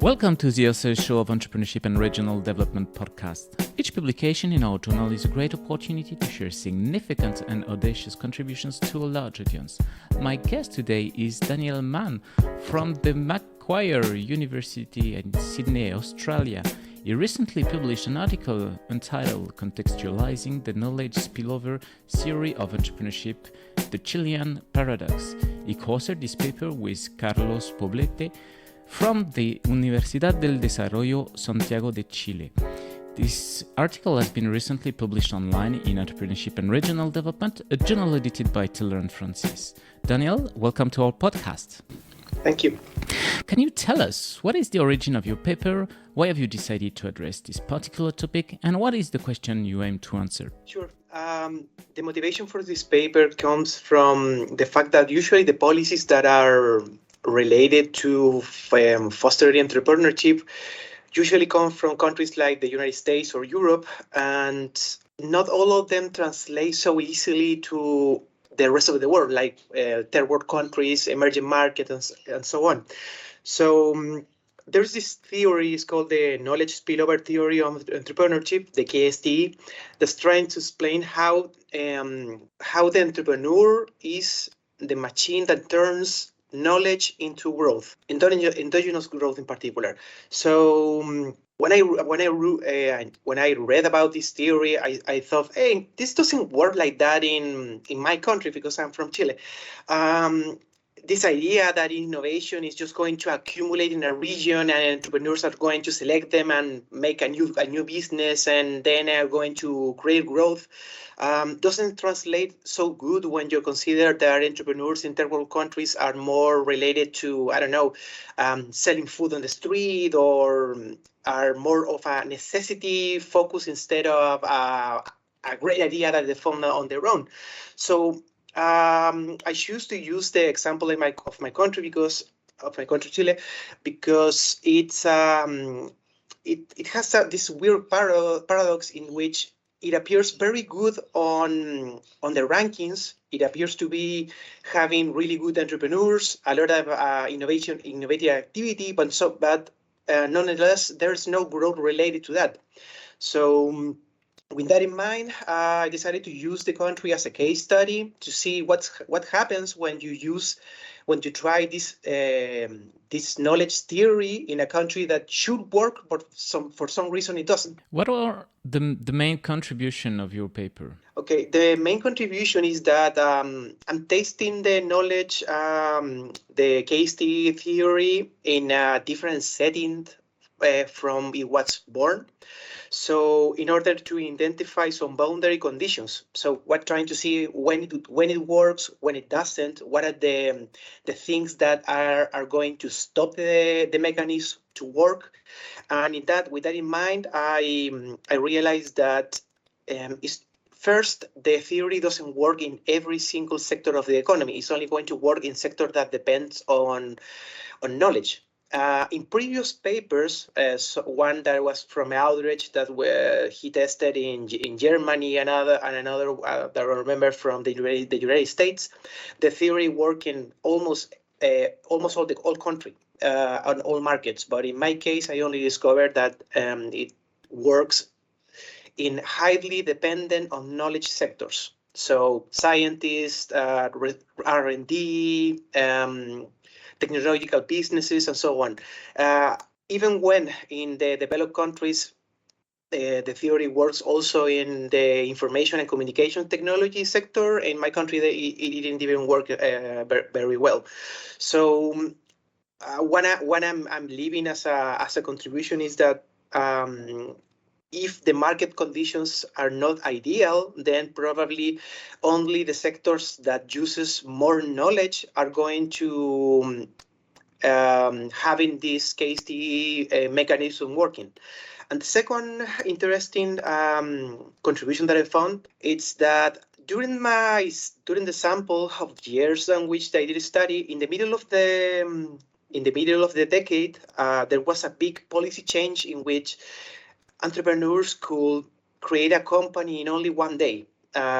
Welcome to the author show of Entrepreneurship and Regional Development podcast. Each publication in our journal is a great opportunity to share significant and audacious contributions to a large audience. My guest today is Daniel Mann from the Macquarie University in Sydney, Australia. He recently published an article entitled Contextualizing the Knowledge Spillover Theory of Entrepreneurship, the Chilean Paradox. He co-authored this paper with Carlos Poblete from the Universidad del Desarrollo Santiago de Chile. This article has been recently published online in Entrepreneurship and Regional Development, a journal edited by Taylor and Francis. Daniel, welcome to our podcast. Thank you. Can you tell us what is the origin of your paper? Why have you decided to address this particular topic? And what is the question you aim to answer? Sure. The motivation for this paper comes from the fact that usually the policies that are related to fostering entrepreneurship usually come from countries like the United States or Europe, and not all of them translate so easily to the rest of the world, like third world countries, emerging markets, and so on. So there's this theory, it's called the knowledge spillover theory of entrepreneurship, the KSTE, that's trying to explain how the entrepreneur is the machine that turns knowledge into growth, endogenous growth in particular. So when I read about this theory, I thought, hey, this doesn't work like that in my country because I'm from Chile. This idea that innovation is just going to accumulate in a region and entrepreneurs are going to select them and make a new business and then are going to create growth doesn't translate so good when you consider that entrepreneurs in third world countries are more related to, selling food on the street, or are more of a necessity focus instead of a great idea that they found on their own. So I choose to use the example of my country Chile, because it's it has this weird paradox in which it appears very good on the rankings. It appears to be having really good entrepreneurs, a lot of innovative activity, but nonetheless, there's no growth related to that. So with that in mind, I decided to use the country as a case study to see what happens when you try this knowledge theory in a country that should work, but for some reason it doesn't. What are the main contribution of your paper? Okay, the main contribution is that I'm testing the knowledge, the KSTE theory in a different setting from it was born. So in order to identify some boundary conditions, so we're trying to see when it works, when it doesn't, what are the things that are going to stop the mechanism to work. And with that in mind, I realized that first, the theory doesn't work in every single sector of the economy. It's only going to work in sector that depends on knowledge. In previous papers, one that was from Aldrich that he tested in Germany, another that I remember from the United States, the theory worked in almost all country, on all markets. But in my case, I only discovered that it works in highly dependent on knowledge sectors. So scientists, R&D, technological businesses, and so on. Even when in the developed countries, the theory works also in the information and communication technology sector. In my country, it didn't even work very well. So what I'm leaving as a contribution is that if the market conditions are not ideal, then probably only the sectors that uses more knowledge are going to having this KSTE mechanism working. And the second interesting contribution that I found is that during the sample of years in which I did a study, in the middle of the decade, there was a big policy change in which entrepreneurs could create a company in only one day.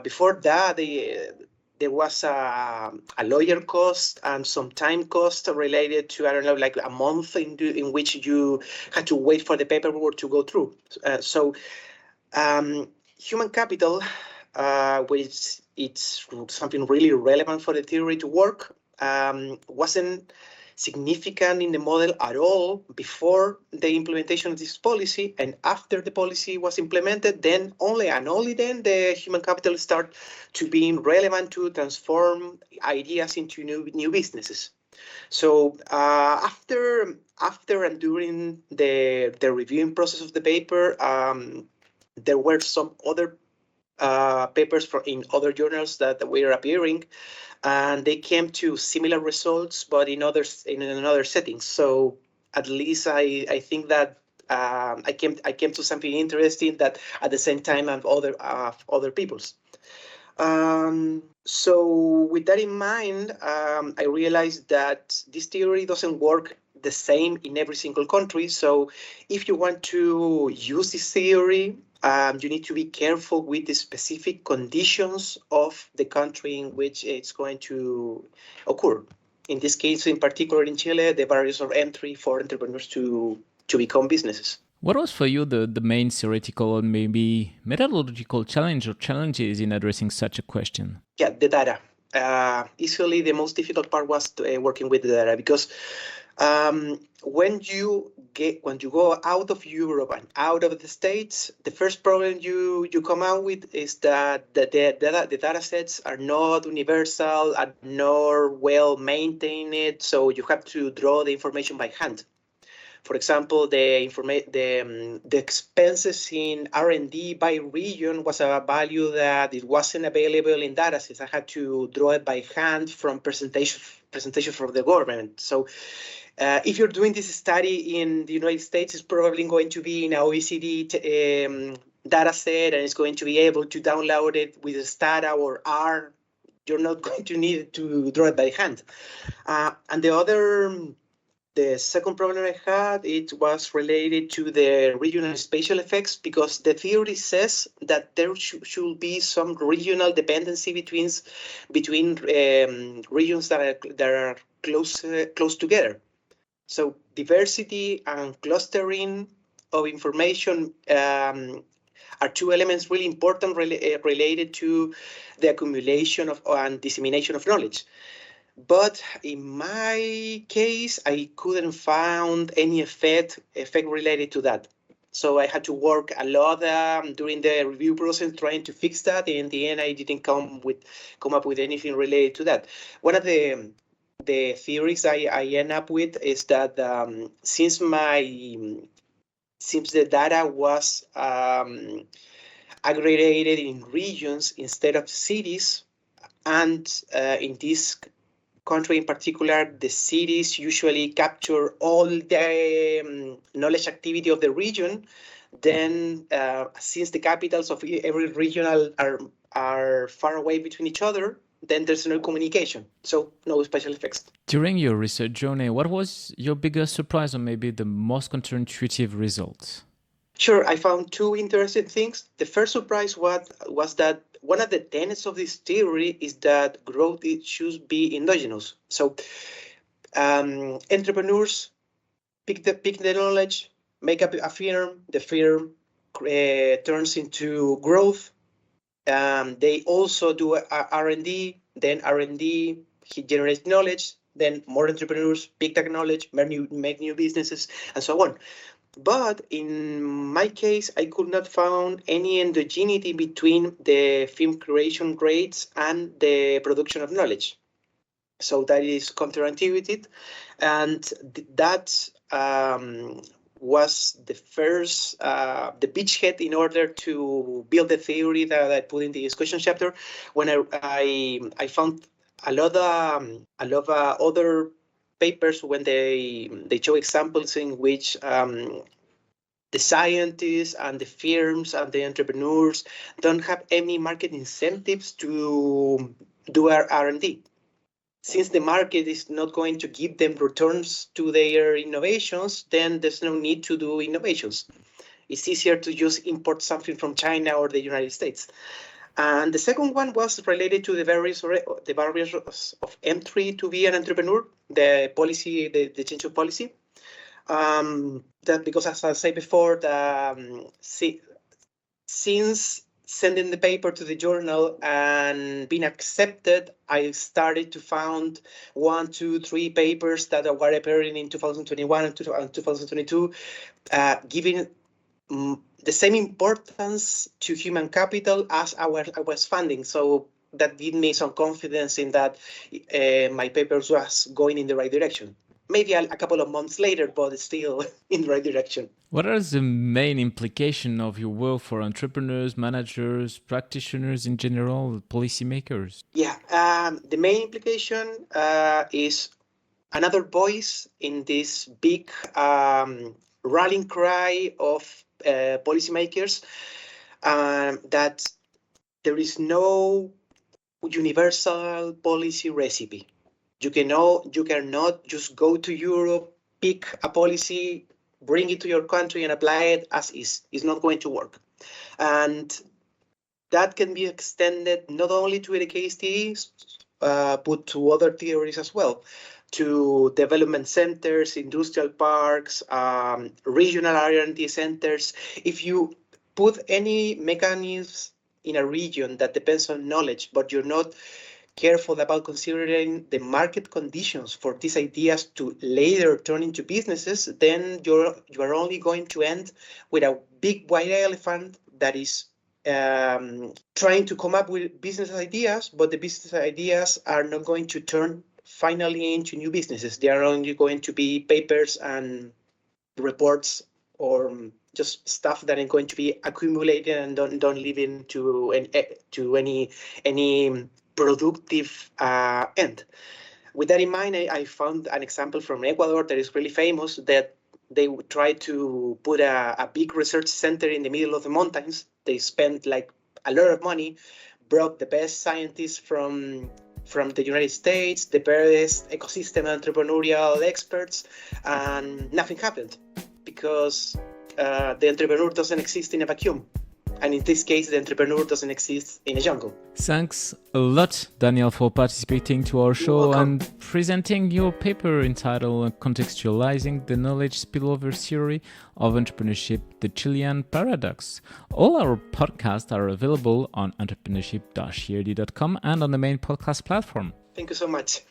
Before that, they there was a lawyer cost and some time cost related to, I don't know, like a month in which you had to wait for the paperwork to go through. Human capital, which it's something really relevant for the theory to work, wasn't significant in the model at all before the implementation of this policy, and after the policy was implemented, then only then the human capital start to being relevant to transform ideas into new businesses. So after and during the reviewing process of the paper, there were some other papers in other journals that were appearing, and they came to similar results, but in another settings. So at least I think that I came to something interesting that at the same time of other people's. So with that in mind, I realized that this theory doesn't work the same in every single country. So if you want to use this theory, you need to be careful with the specific conditions of the country in which it's going to occur. In this case, in particular in Chile, the barriers of entry for entrepreneurs to become businesses. What was for you the main theoretical or maybe methodological challenge or challenges in addressing such a question? Yeah, the data. Easily the most difficult part was working with the data, because when you go out of Europe and out of the States, the first problem you come out with is that the data sets are not universal, are not well maintained, so you have to draw the information by hand. For example, the expenses in R&D by region was a value that it wasn't available in datasets. I had to draw it by hand from presentation from the government. So if you're doing this study in the United States, it's probably going to be in an OECD data set, and it's going to be able to download it with Stata or R. You're not going to need to draw it by hand. And the second problem I had, it was related to the regional spatial effects, because the theory says that there should be some regional dependency between regions that are close together. So diversity and clustering of information are two elements really important related to the accumulation of and dissemination of knowledge. But in my case, I couldn't find any effect related to that. So I had to work a lot during the review process trying to fix that. In the end, I didn't come up with anything related to that. One of the theories I end up with is that since the data was aggregated in regions instead of cities, and in this country in particular, the cities usually capture all the knowledge activity of the region. Then, since the capitals of every region are far away between each other, then there's no communication, so no special effects. During your research journey, what was your biggest surprise or maybe the most counterintuitive result? Sure, I found two interesting things. The first surprise was that one of the tenets of this theory is that growth should be endogenous. So entrepreneurs pick the knowledge, make up a firm, the firm turns into growth. They also do R&D, then R&D generates knowledge, then more entrepreneurs pick that knowledge, make new businesses, and so on. But in my case, I could not find any endogeneity between the film creation rates and the production of knowledge. So that is counterintuitive, and that was the first, the beachhead in order to build the theory that I put in the discussion chapter. When I found a lot of other papers when they show examples in which the scientists and the firms and the entrepreneurs don't have any market incentives to do R&D. Since the market is not going to give them returns to their innovations, then there's no need to do innovations. It's easier to just import something from China or the United States. And the second one was related to the barriers of entry to be an entrepreneur, the policy, the change of policy. That because, as I said before, since sending the paper to the journal and being accepted, I started to found 1, 2, 3 papers that were appearing in 2021 and 2022, giving the same importance to human capital as I was funding. So that gave me some confidence in that my papers was going in the right direction. Maybe a couple of months later, but it's still in the right direction. What are the main implications of your work for entrepreneurs, managers, practitioners in general, policymakers? Yeah, the main implication is another voice in this big rallying cry of policymakers that there is no universal policy recipe. You cannot just go to Europe, pick a policy, bring it to your country and apply it as is. It's not going to work. And that can be extended not only to the KSTE, but to other theories as well, to development centers, industrial parks, regional R&D centers. If you put any mechanisms in a region that depends on knowledge, but you're not careful about considering the market conditions for these ideas to later turn into businesses, then you are only going to end with a big white elephant that is trying to come up with business ideas, but the business ideas are not going to turn finally into new businesses. They are only going to be papers and reports or just stuff that are going to be accumulated and don't live into any productive end. With that in mind, I found an example from Ecuador that is really famous, that they would try to put a big research center in the middle of the mountains. They spent like a lot of money, brought the best scientists from the United States, the best ecosystem entrepreneurial experts, and nothing happened because the entrepreneur doesn't exist in a vacuum. And in this case, the entrepreneur doesn't exist in a jungle. Thanks a lot, Daniel, for participating to our show and presenting your paper entitled Contextualizing the Knowledge Spillover Theory of Entrepreneurship, the Chilean Paradox. All our podcasts are available on entrepreneurship-erd.com and on the main podcast platform. Thank you so much.